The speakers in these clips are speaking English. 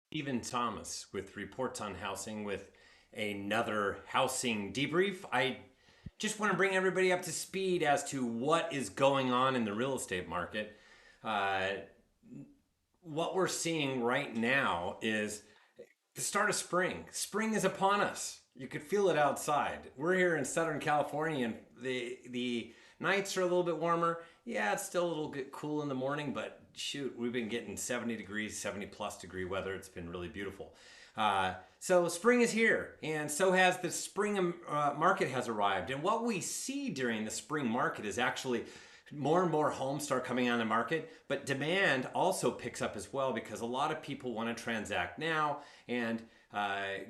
Stephen Thomas with Reports on Housing with another housing debrief. I just want to bring everybody up to speed as to what is going on in the real estate market. Uh, what we're seeing right now is the start of spring. Spring is upon us. You could feel it outside. We're here in Southern California, and the nights are a little bit warmer. Yeah, it's still a little bit cool in the morning, but shoot, we've been getting 70 degrees, 70 plus degree weather. It's been really beautiful. So spring is here, and so has the spring market has arrived. And what we see during the spring market is actually more and more homes start coming on the market, but demand also picks up as well because a lot of people want to transact now and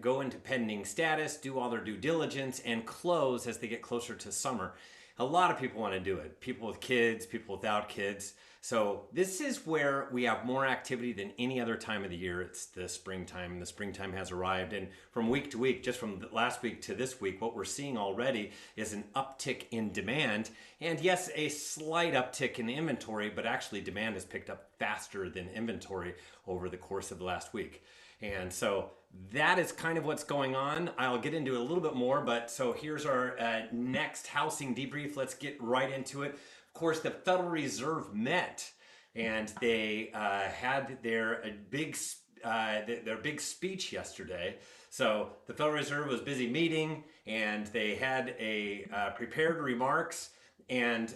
go into pending status, do all their due diligence, and close as they get closer to summer. A lot of people want to do it. People with kids, people without kids. So this is where we have more activity than any other time of the year. It's the springtime, and the springtime has arrived. And from week to week, just from last week to this week, what we're seeing already is an uptick in demand. And yes, a slight uptick in inventory, but actually demand has picked up faster than inventory over the course of the last week. And so that is kind of what's going on. I'll get into it a little bit more, but so here's our next housing debrief. Let's get right into it. Of course, the Federal Reserve met and they had their big speech yesterday. So the Federal Reserve was busy meeting and they had a prepared remarks. And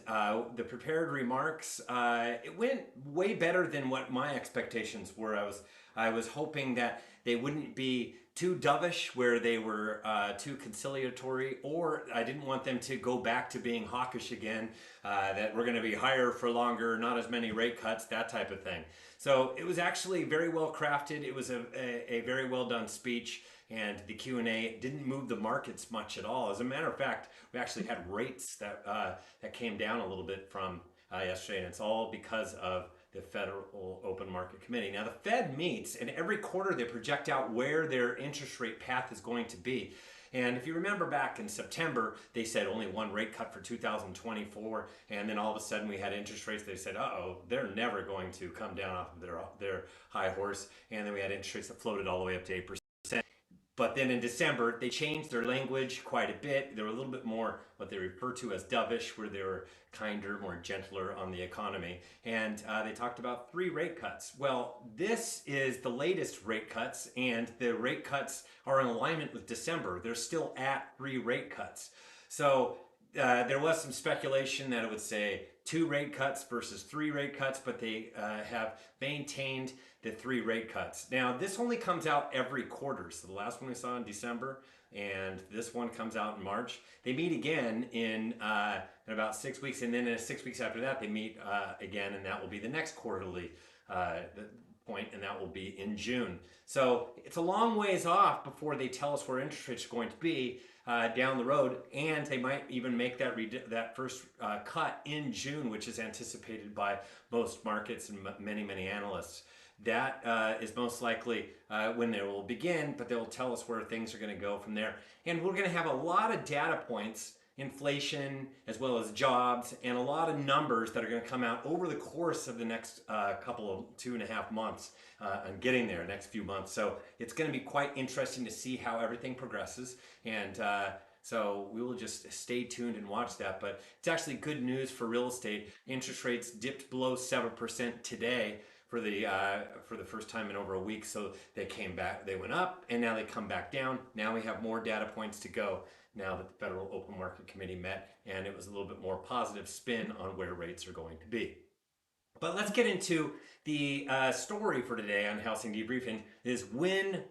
the prepared remarks, it went way better than what my expectations were. I was hoping that they wouldn't be too dovish, where they were too conciliatory, or I didn't want them to go back to being hawkish again. That we're going to be higher for longer, not as many rate cuts, that type of thing. So it was actually very well crafted. It was a very well done speech, and the Q&A didn't move the markets much at all. As a matter of fact, we actually had rates that came down a little bit from yesterday, and it's all because of the Federal Open Market Committee. Now, the Fed meets, and every quarter they project out where their interest rate path is going to be. And if you remember back in September, they said only one rate cut for 2024, and then all of a sudden we had interest rates. They said, uh-oh, they're never going to come down off of their high horse. And then we had interest rates that floated all the way up to 8%. But then in December, they changed their language quite a bit. They were a little bit more what they refer to as dovish, where they were kinder, more gentler on the economy. And they talked about 3 rate cuts. Well, this is the latest rate cuts, and the rate cuts are in alignment with December. They're still at 3 rate cuts. So there was some speculation that it would say 2 rate cuts versus 3 rate cuts, but they have maintained the 3 rate cuts. Now, this only comes out every quarter. So the last one we saw in December, and this one comes out in March. They meet again in about 6 weeks, and then in 6 weeks after that, they meet again, and that will be the next quarterly point, and that will be in June. So it's a long ways off before they tell us where interest rates are going to be down the road, and they might even make that first cut in June, which is anticipated by most markets and many analysts. That is most likely when they will begin, but they will tell us where things are going to go from there. And we're going to have a lot of data points, inflation as well as jobs, and a lot of numbers that are going to come out over the course of the next couple of 2.5 months and getting there, next few months. So it's going to be quite interesting to see how everything progresses. And so we will just stay tuned and watch that. But it's actually good news for real estate. Interest rates dipped below 7% today for the first time in over a week. So they came back, they went up, and now they come back down. Now we have more data points to go now that the Federal Open Market Committee met, and it was a little bit more positive spin on where rates are going to be. But let's get into the story for today on Housing Debriefing is will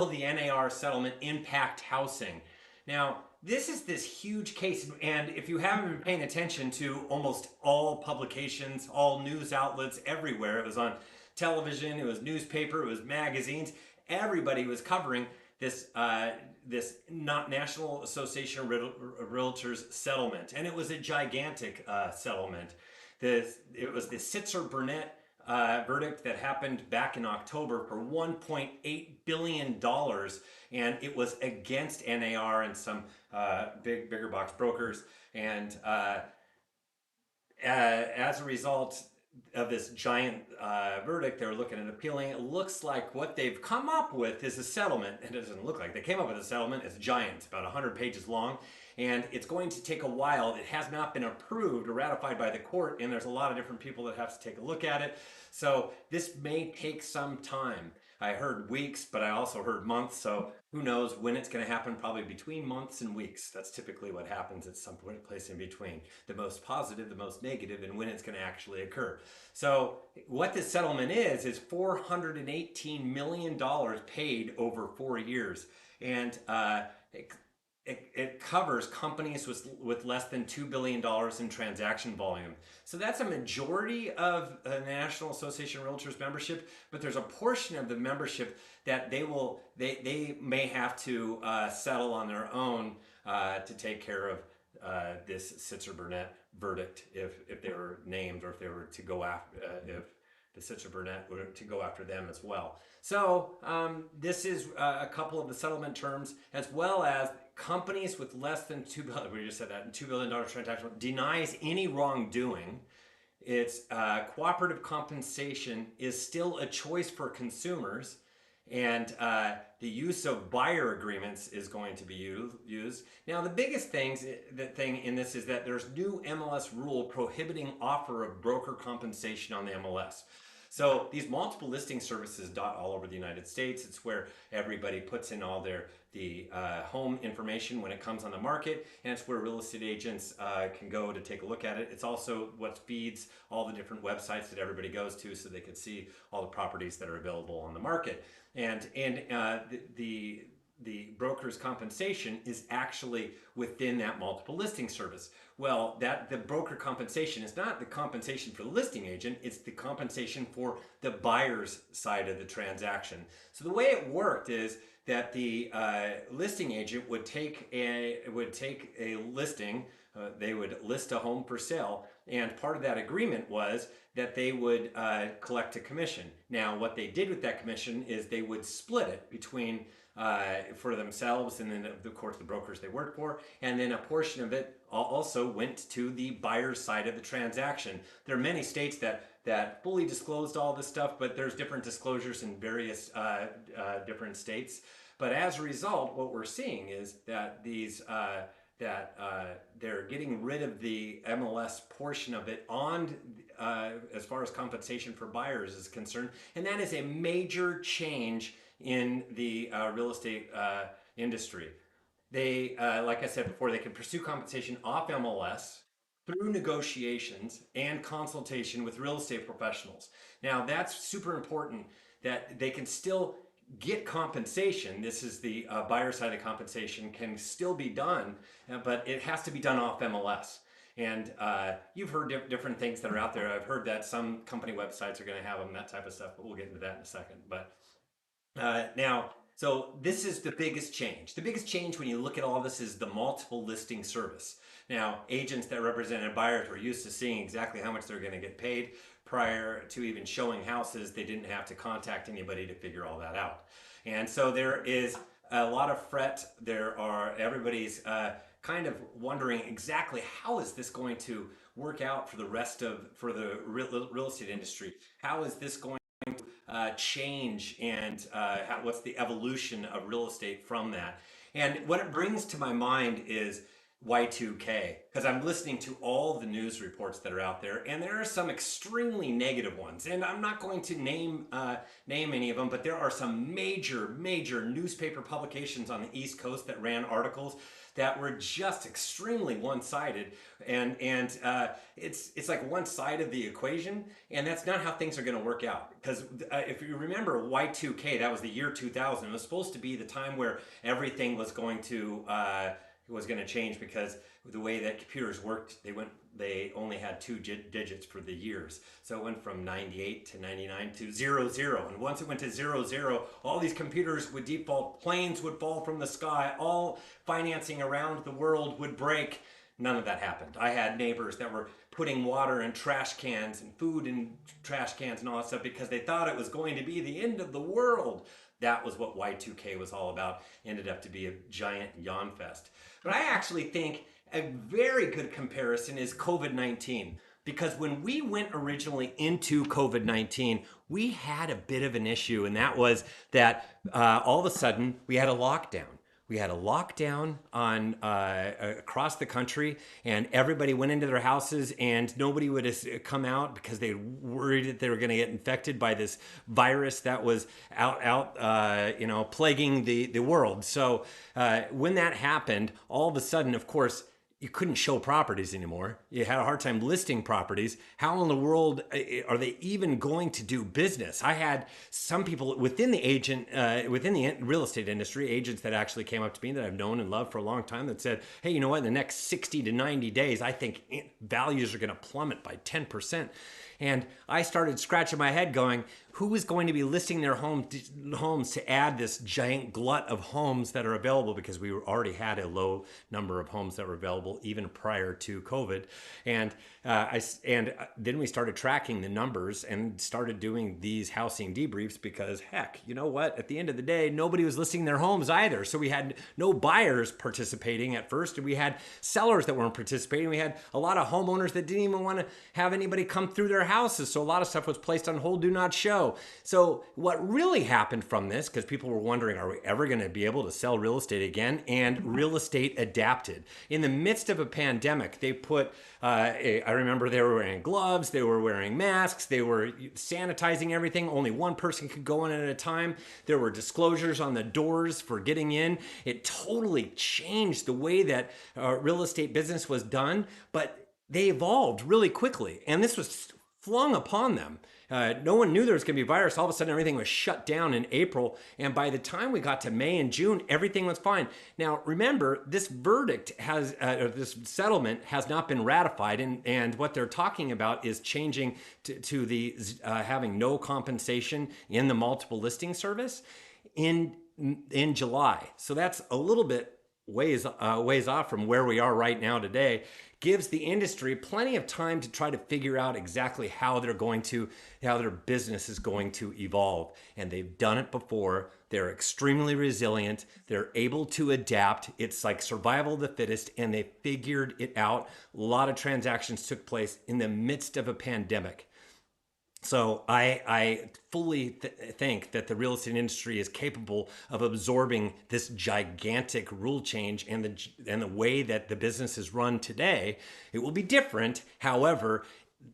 the NAR settlement impact housing? Now, this is this huge case, and if you haven't been paying attention to almost all publications, all news outlets everywhere, it was on television, it was newspaper, it was magazines, everybody was covering this National Association of Realtors settlement, and it was a gigantic settlement. It was the Sitzer-Burnett verdict that happened back in October for $1.8 billion, and it was against NAR and some bigger box brokers. And as a result, this giant verdict. They were looking at appealing. It looks like what they've come up with is a settlement. It doesn't look like they came up with a settlement. It's giant. It's about 100 pages long, and it's going to take a while. It has not been approved or ratified by the court, and there's a lot of different people that have to take a look at it. So this may take some time. I heard weeks, but I also heard months. So who knows when it's going to happen? Probably between months and weeks. That's typically what happens at some place in between. The most positive, the most negative, and when it's going to actually occur. So what this settlement is $418 million paid over 4 years. And it covers companies with less than $2 billion in transaction volume. So that's a majority of the National Association of Realtors membership, but there's a portion of the membership that they may have to settle on their own to take care of this Sitzer Burnett verdict if they were named, or if they were to go after if the Sitzer Burnett were to go after them as well. So this is a couple of the settlement terms, as well as companies with less than we just said that, $2 billion transaction, denies any wrongdoing. It's cooperative compensation is still a choice for consumers, and the use of buyer agreements is going to be used. Now, the biggest thing in this is that there's new MLS rule prohibiting offer of broker compensation on the MLS. So these multiple listing services dot all over the United States. It's where everybody puts in all the home information when it comes on the market, and it's where real estate agents can go to take a look at it. It's also what feeds all the different websites that everybody goes to, so they can see all the properties that are available on the market. And the broker's compensation is actually within that multiple listing service. Well, the broker compensation is not the compensation for the listing agent, it's the compensation for the buyer's side of the transaction. So the way it worked is that the listing agent would take a listing. They would list a home for sale, and part of that agreement was that they would collect a commission. Now, what they did with that commission is they would split it between for themselves, and then of course the brokers they worked for, and then a portion of it also went to the buyer's side of the transaction. There are many states that fully disclosed all this stuff, but there's different disclosures in various different states. But as a result, what we're seeing is that they're getting rid of the MLS portion of it on as far as compensation for buyers is concerned, and that is a major change in the real estate industry. They, like I said before, they can pursue compensation off MLS through negotiations and consultation with real estate professionals. Now, that's super important that they can still get compensation. This is the buyer side of compensation can still be done, but it has to be done off MLS. And you've heard different things that are out there. I've heard that some company websites are going to have them, that type of stuff, but we'll get into that in a second. But now, so this is the biggest change. The biggest change when you look at all this is the multiple listing service. Now, agents that represented buyers were used to seeing exactly how much they're going to get paid. Prior to even showing houses, they didn't have to contact anybody to figure all that out. And so there is a lot of fret. Everybody's kind of wondering exactly how is this going to work out for the real estate industry? How is this going to change, and what's the evolution of real estate from that? And what it brings to my mind is Y2K, because I'm listening to all the news reports that are out there, and there are some extremely negative ones. And I'm not going to name any of them, but there are some major newspaper publications on the East Coast that ran articles that were just extremely one-sided, and it's like one side of the equation, and that's not how things are going to work out. Because if you remember Y2K, that was the year 2000. It was supposed to be the time where everything was going to change, because the way that computers worked, they only had two digits for the years. So it went from 98 to 99 to 00. And once it went to 00, all these computers would default, planes would fall from the sky, all financing around the world would break. None of that happened. I had neighbors that were putting water in trash cans and food in trash cans and all that stuff because they thought it was going to be the end of the world. That was what Y2K was all about. Ended up to be a giant yawn fest. But I actually think a very good comparison is COVID-19. because when we went originally into COVID-19, we had a bit of an issue, and that was that all of a sudden we had a lockdown. We had a lockdown on across the country, and everybody went into their houses, and nobody would come out because they worried that they were going to get infected by this virus that was out plaguing the world. So when that happened, all of a sudden, of course, you couldn't show properties anymore. You had a hard time listing properties. How in the world are they even going to do business? I had some people within the real estate industry, agents that actually came up to me that I've known and loved for a long time that said, hey, you know what? In the next 60 to 90 days, I think values are going to plummet by 10%. And I started scratching my head going, who is going to be listing their homes to add this giant glut of homes that are available, because we already had a low number of homes that were available even prior to COVID. And then we started tracking the numbers and started doing these housing debriefs because, heck, you know what? At the end of the day, nobody was listing their homes either. So we had no buyers participating at first, and we had sellers that weren't participating. We had a lot of homeowners that didn't even want to have anybody come through their houses. So a lot of stuff was placed on hold, do not show. So what really happened from this, because people were wondering, are we ever going to be able to sell real estate again? And real estate adapted. In the midst of a pandemic, they put, I remember they were wearing gloves, they were wearing masks, they were sanitizing everything. Only one person could go in at a time. There were disclosures on the doors for getting in. It totally changed the way that real estate business was done, but they evolved really quickly. And this was flung upon them. No one knew there was going to be a virus. All of a sudden, everything was shut down in April. And by the time we got to May and June, everything was fine. Now, remember, this verdict this settlement has not been ratified. And what they're talking about is changing to the having no compensation in the multiple listing service in July. So that's a little bit ways off from where we are right now today. Gives the industry plenty of time to try to figure out exactly how their business is going to evolve. And they've done it before. They're extremely resilient. They're able to adapt. It's like survival of the fittest, and they figured it out. A lot of transactions took place in the midst of a pandemic. So I fully think that the real estate industry is capable of absorbing this gigantic rule change, and the way that the business is run today. It will be different. However,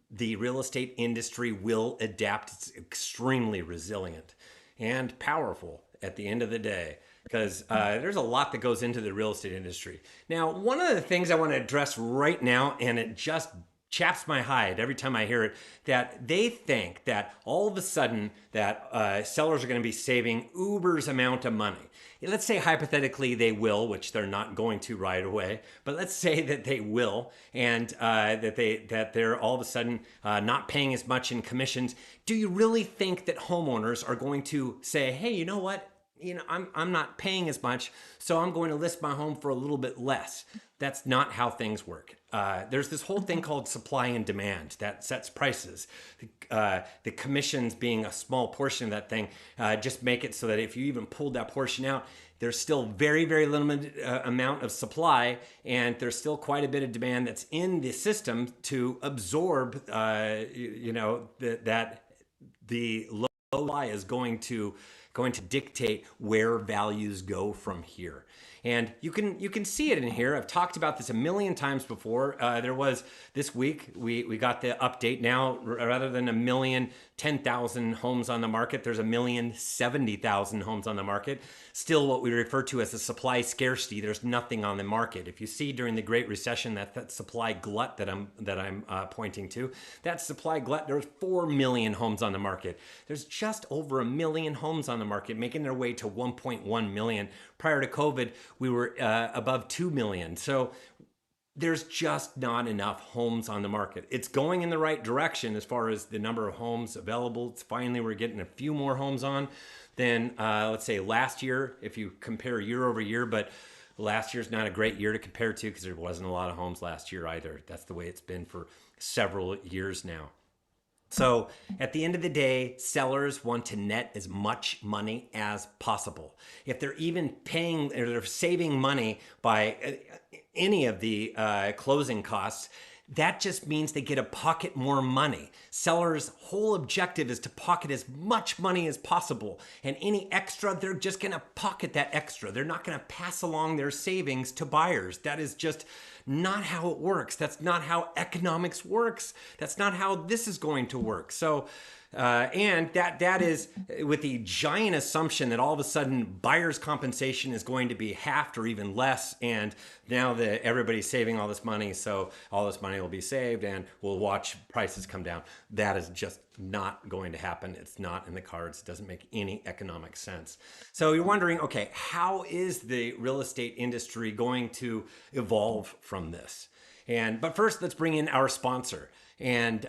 the real estate industry will adapt. It's extremely resilient and powerful at the end of the day, because there's a lot that goes into the real estate industry. Now, one of the things I want to address right now, and it just chaps my hide every time I hear it, that they think that all of a sudden that sellers are going to be saving Uber's amount of money. Let's say hypothetically they will, which they're not going to right away, but let's say that they will, and that they're all of a sudden not paying as much in commissions. Do you really think that homeowners are going to say, hey, you know what? I'm not paying as much, so I'm going to list my home for a little bit less. That's not how things work. There's this whole thing called supply and demand that sets prices. The commissions being a small portion of that thing, just make it so that if you even pulled that portion out, there's still very, very limited amount of supply, and there's still quite a bit of demand that's in the system to absorb, that the low supply is going to dictate where values go from here. And you can see it in here. I've talked about this a million times before. There was this week, we got the update. Now, rather than 1,010,000 homes on the market, there's 1,070,000 homes on the market. Still what we refer to as a supply scarcity. There's nothing on the market. If you see during the Great Recession, that supply glut that I'm pointing to, that supply glut, there's 4 million homes on the market. There's just over 1 million homes on the market, making their way to 1.1 million. Prior to COVID, we were above 2 million. So there's just not enough homes on the market. It's going in the right direction as far as the number of homes available. Finally, we're getting a few more homes on than, let's say, last year, if you compare year over year. But last year's not a great year to compare to, because there wasn't a lot of homes last year either. That's the way it's been for several years now. So at the end of the day, sellers want to net as much money as possible. If they're even paying or they're saving money by any of the closing costs, that just means they get to pocket more money. Sellers' whole objective is to pocket as much money as possible. And any extra, they're just going to pocket that extra. They're not going to pass along their savings to buyers. That is just not how it works. That's not how economics works. That's not how this is going to work. So, and that is with the giant assumption that all of a sudden buyer's compensation is going to be halved or even less, and now that everybody's saving all this money, so all this money will be saved, and we'll watch prices come down. That is just not going to happen. It's not in the cards. It doesn't make any economic sense. So you're wondering, okay, how is the real estate industry going to evolve from this? But first, let's bring in our sponsor. And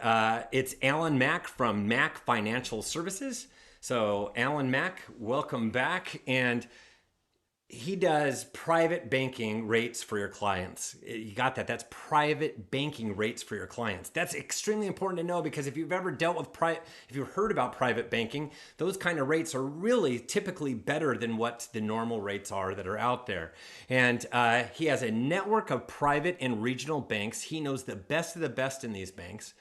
it's Alan Mack from Mack Financial Services. So Alan Mack, welcome back. And he does private banking rates for your clients. You got that? That's private banking rates for your clients. That's extremely important to know, because if you've ever dealt with if you've heard about private banking, those kind of rates are really typically better than what the normal rates are that are out there. And he has a network of private and regional banks. He knows the best of the best in these banks.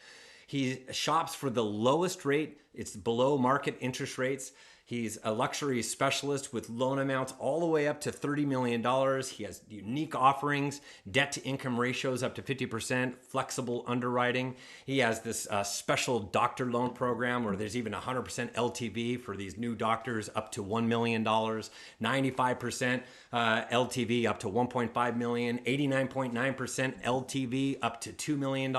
He shops for the lowest rate. It's below market interest rates. He's a luxury specialist with loan amounts all the way up to $30 million. He has unique offerings, debt to income ratios up to 50%, flexible underwriting. He has this special doctor loan program where there's even 100% LTV for these new doctors up to $1 million, 95% LTV up to $1.5 million, 89.9% LTV up to $2 million.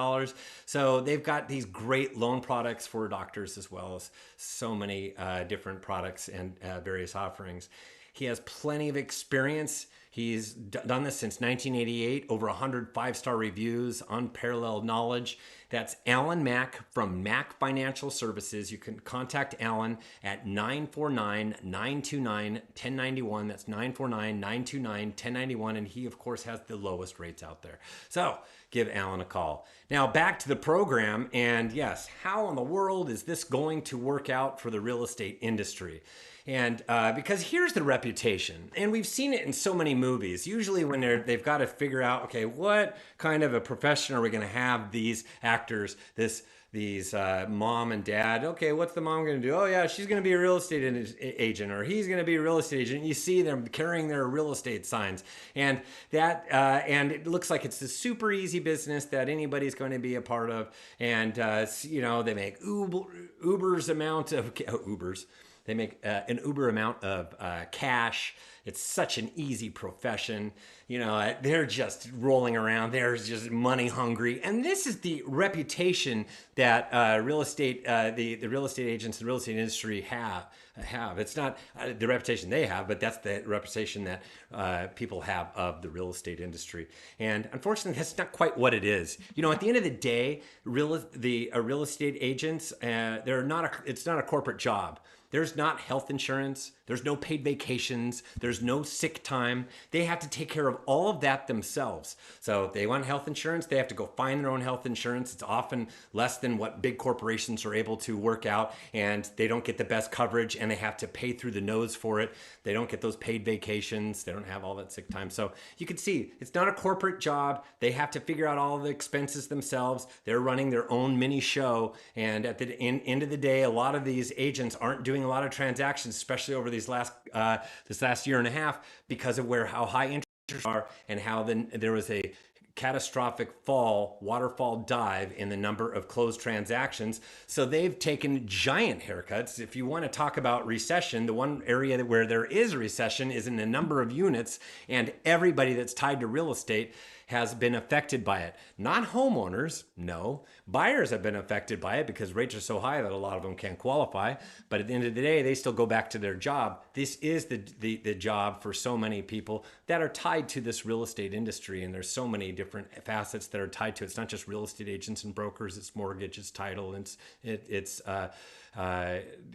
So they've got these great loan products for doctors, as well as so many different products and various offerings. He has plenty of experience. He's done this since 1988, over 100 five-star reviews, unparalleled knowledge. That's Alan Mack from Mack Financial Services. You can contact Alan at 949-929-1091. That's 949-929-1091. And he, of course, has the lowest rates out there. So give Alan a call. Now back to the program. And yes, how in the world is this going to work out for the real estate industry? And because here's the reputation, and we've seen it in so many movies. Usually when they've got to figure out, okay, what kind of a profession are we going to have these actors, these mom and dad? Okay, what's the mom going to do? Oh yeah, she's going to be a real estate agent, or he's going to be a real estate agent. You see them carrying their real estate signs, and and it looks like it's a super easy business that anybody's going to be a part of. And they make Uber's amount of Ubers. They make an uber amount of cash. It's such an easy profession. They're just rolling around. They're just money hungry. And this is the reputation that the real estate agents and the real estate industry have. It's not the reputation they have, but that's the reputation that people have of the real estate industry. And unfortunately, that's not quite what it is. At the end of the day, real estate agents, it's not a corporate job. There's not health insurance. There's no paid vacations. There's no sick time. They have to take care of all of that themselves. So if they want health insurance, they have to go find their own health insurance. It's often less than what big corporations are able to work out, and they don't get the best coverage, and they have to pay through the nose for it. They don't get those paid vacations. They don't have all that sick time. So you can see it's not a corporate job. They have to figure out all the expenses themselves. They're running their own mini show. And at the end of the day, a lot of these agents aren't doing a lot of transactions, especially over this last year and a half, because of how high interest are, and how there was a catastrophic waterfall dive in the number of closed transactions. So they've taken giant haircuts. If you want to talk about recession, the one area where there is a recession is in the number of units, and everybody that's tied to real estate has been affected by it. Not homeowners, no. Buyers have been affected by it because rates are so high that a lot of them can't qualify. But at the end of the day, they still go back to their job. This is the job for so many people that are tied to this real estate industry. And there's so many different facets that are tied to it. It's not just real estate agents and brokers. It's mortgage, it's title, it's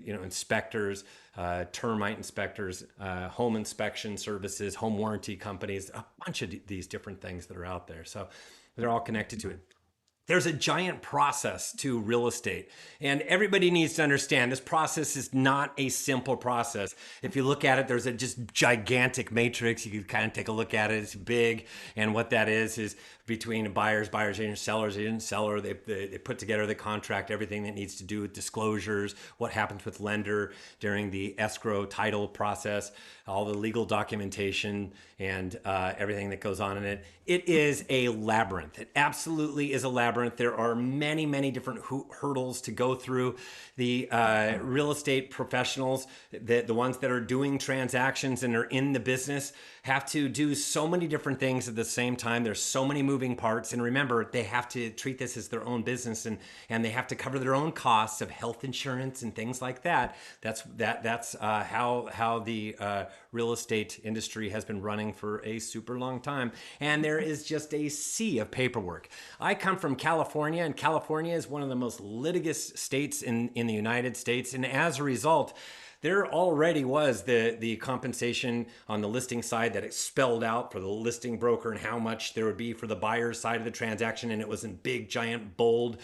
inspectors, termite inspectors, home inspection services, home warranty companies, a bunch of these different things that are out there. So they're all connected to it. There's a giant process to real estate, and everybody needs to understand this process is not a simple process. If you look at it, there's a just gigantic matrix. You can kind of take a look at it. It's big, and what that is between buyers, agent, sellers, agent, seller. They put together the contract, everything that needs to do with disclosures, what happens with lender during the escrow title process, all the legal documentation, and everything that goes on in it. It is a labyrinth. It absolutely is a labyrinth. There are many, many different hurdles to go through. The real estate professionals, the ones that are doing transactions and are in the business, have to do so many different things at the same time. There's so many moving parts. And remember, they have to treat this as their own business, and they have to cover their own costs of health insurance and things like that. That's how the real estate industry has been running for a super long time. And there is just a sea of paperwork. I come from California, and California is one of the most litigious states in the United States. And as a result, there already was the compensation on the listing side that it spelled out for the listing broker and how much there would be for the buyer's side of the transaction. And it was in big, giant, bold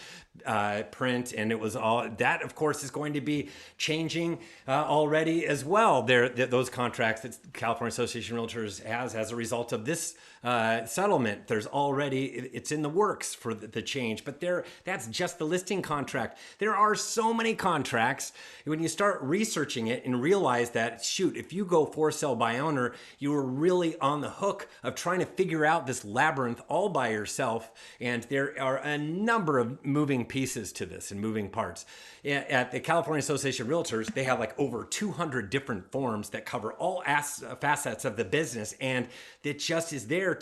print. And it was all that, of course, is going to be changing already as well. Those contracts that California Association of Realtors has as a result of this settlement, there's already, it's in the works for the change, but that's just the listing contract. There are so many contracts. When you start researching it and realize that, shoot, if you go for sale by owner, you are really on the hook of trying to figure out this labyrinth all by yourself. And there are a number of moving pieces to this and moving parts. At the California Association of Realtors, they have like over 200 different forms that cover all facets of the business. And it just is there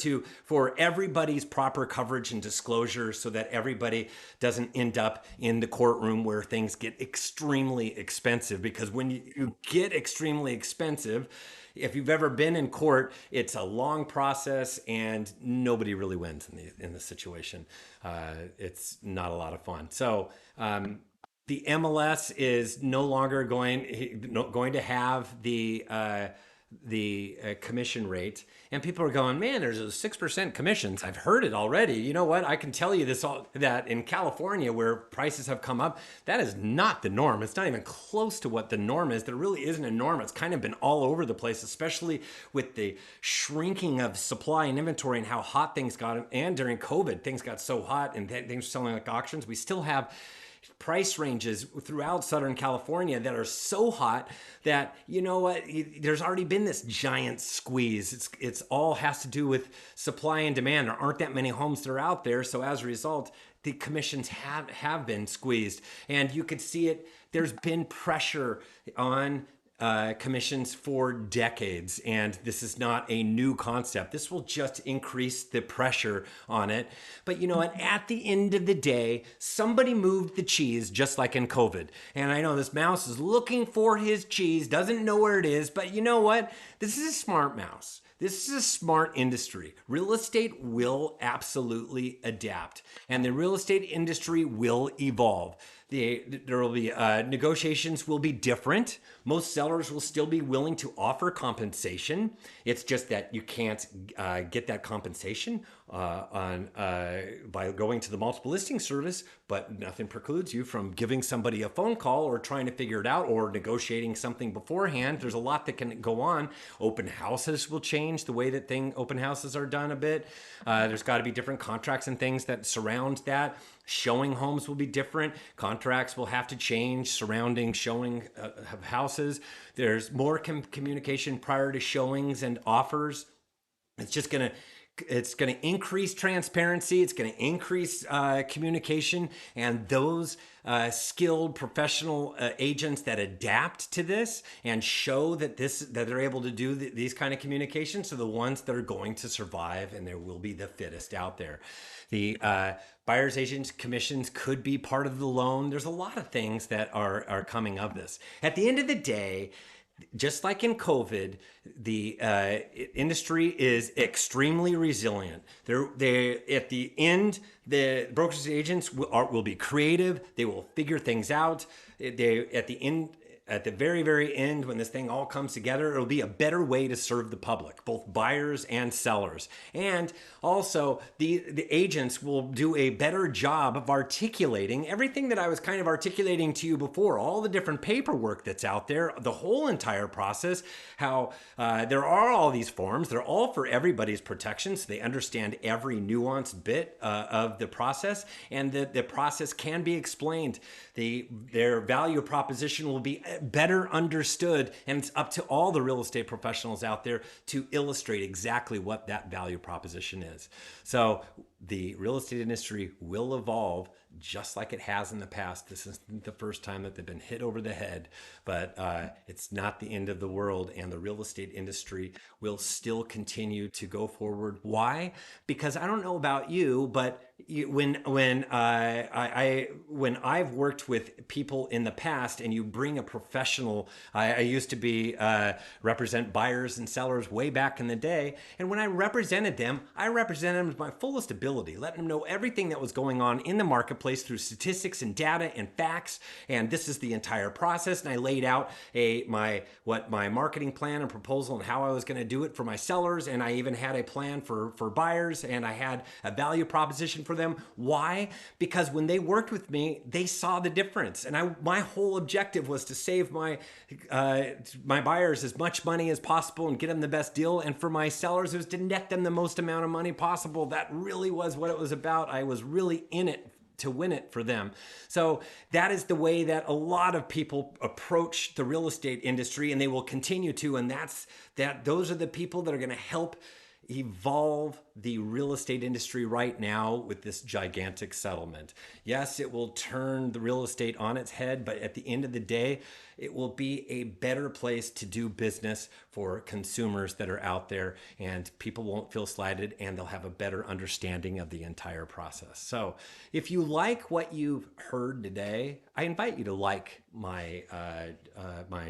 for everybody's proper coverage and disclosure, so that everybody doesn't end up in the courtroom where things get extremely expensive. Because when you get extremely expensive, if you've ever been in court, it's a long process and nobody really wins in this situation. It's not a lot of fun. So the MLS is no longer going to have the commission rate, and people are going, man, there's a 6% commissions. I've heard it already. You know what? I can tell you that in California, where prices have come up, that is not the norm. It's not even close to what the norm is. There really isn't a norm. It's kind of been all over the place, especially with the shrinking of supply and inventory and how hot things got. And during COVID, things got so hot and things were selling like auctions. We still have price ranges throughout Southern California that are so hot that, you know what, there's already been this giant squeeze. It's all has to do with supply and demand. There aren't that many homes that are out there. So as a result, the commissions have been squeezed. And you could see it. There's been pressure on commissions for decades, and this is not a new concept. This will just increase the pressure on it. But you know what? At the end of the day, somebody moved the cheese, just like in COVID. And I know this mouse is looking for his cheese, doesn't know where it is, but you know what? This is a smart mouse. This is a smart industry. Real estate will absolutely adapt, and the real estate industry will evolve. There will be negotiations will be different. Most sellers will still be willing to offer compensation. It's just that you can't get that compensation by going to the multiple listing service, but nothing precludes you from giving somebody a phone call or trying to figure it out or negotiating something beforehand. There's a lot that can go on. Open houses will change the way that open houses are done a bit. There's got to be different contracts and things that surround that. Showing homes will be different. Contracts will have to change surrounding showing of houses. There's more communication prior to showings and offers. It's going to increase transparency. It's going to increase communication, and those skilled professional agents that adapt to this and show that they're able to do these kind of communications are the ones that are going to survive, and there will be the fittest out there. The buyer's agents commissions could be part of the loan. There's a lot of things that are coming of this. At the end of the day, just like in COVID, the industry is extremely resilient. At the end, the brokers and agents will be creative. They will figure things out. At the end, at the very, very end, when this thing all comes together, it'll be a better way to serve the public, both buyers and sellers. And also, the agents will do a better job of articulating everything that I was kind of articulating to you before, all the different paperwork that's out there, the whole entire process, how there are all these forms. They're all for everybody's protection, so they understand every nuanced bit of the process, and the process can be explained. Their value proposition will be better understood, and it's up to all the real estate professionals out there to illustrate exactly what that value proposition is. So the real estate industry will evolve just like it has in the past. This isn't the first time that they've been hit over the head, but it's not the end of the world, and the real estate industry will still continue to go forward. Why? Because I don't know about you, but when I've worked with people in the past, and you bring a professional, I used to be represent buyers and sellers way back in the day, and when I represented them, I represented them to my fullest ability, letting them know everything that was going on in the marketplace through statistics and data and facts, and this is the entire process. And I laid out my marketing plan and proposal and how I was going to do it for my sellers, and I even had a plan for buyers, and I had a value proposition for them. Why? Because when they worked with me, they saw the difference, and my whole objective was to save my buyers as much money as possible and get them the best deal, and for my sellers, it was to net them the most amount of money possible. That really was what it was about. I was really in it to win it for them. So that is the way that a lot of people approach the real estate industry, and they will continue to. And those are the people that are going to help evolve the real estate industry right now with this gigantic settlement. Yes, it will turn the real estate on its head, but at the end of the day, it will be a better place to do business for consumers that are out there, and people won't feel slighted, and they'll have a better understanding of the entire process. So if you like what you've heard today, I invite you to like my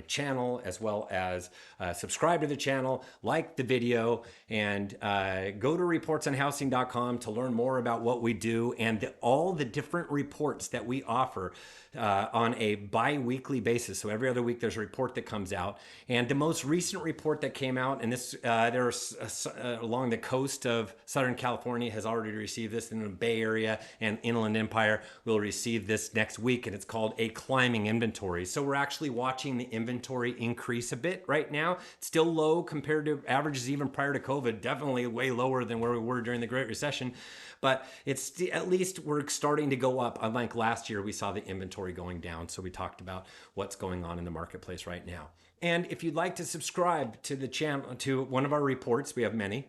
channel, as well as subscribe to the channel, like the video, and go to reportsonhousing.com to learn more about what we do and all the different reports that we offer on a bi-weekly basis. So every other week there's a report that comes out, and the most recent report that came out, and this there's along the coast of Southern California has already received this, in the Bay Area and Inland Empire will receive this next week, and it's called a climbing inventory. So we're actually watching the inventory increase a bit right now. It's still low compared to averages even prior to COVID, definitely way lower than where we were during the Great Recession, but it's at least we're starting to go up. Unlike last year, we saw the inventory going down. So we talked about what's going on in the marketplace right now. And if you'd like to subscribe to the channel, to one of our reports, we have many,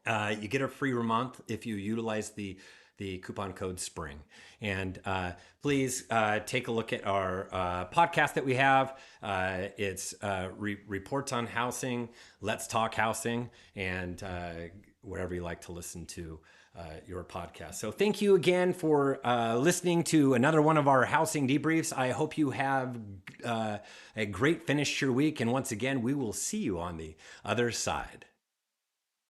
you get a free month if you utilize the coupon code SPRING. And please take a look at our podcast that we have. It's Reports on Housing, Let's Talk Housing, and wherever you like to listen to your podcast. So thank you again for listening to another one of our housing debriefs. I hope you have a great finish to your week. And once again, we will see you on the other side.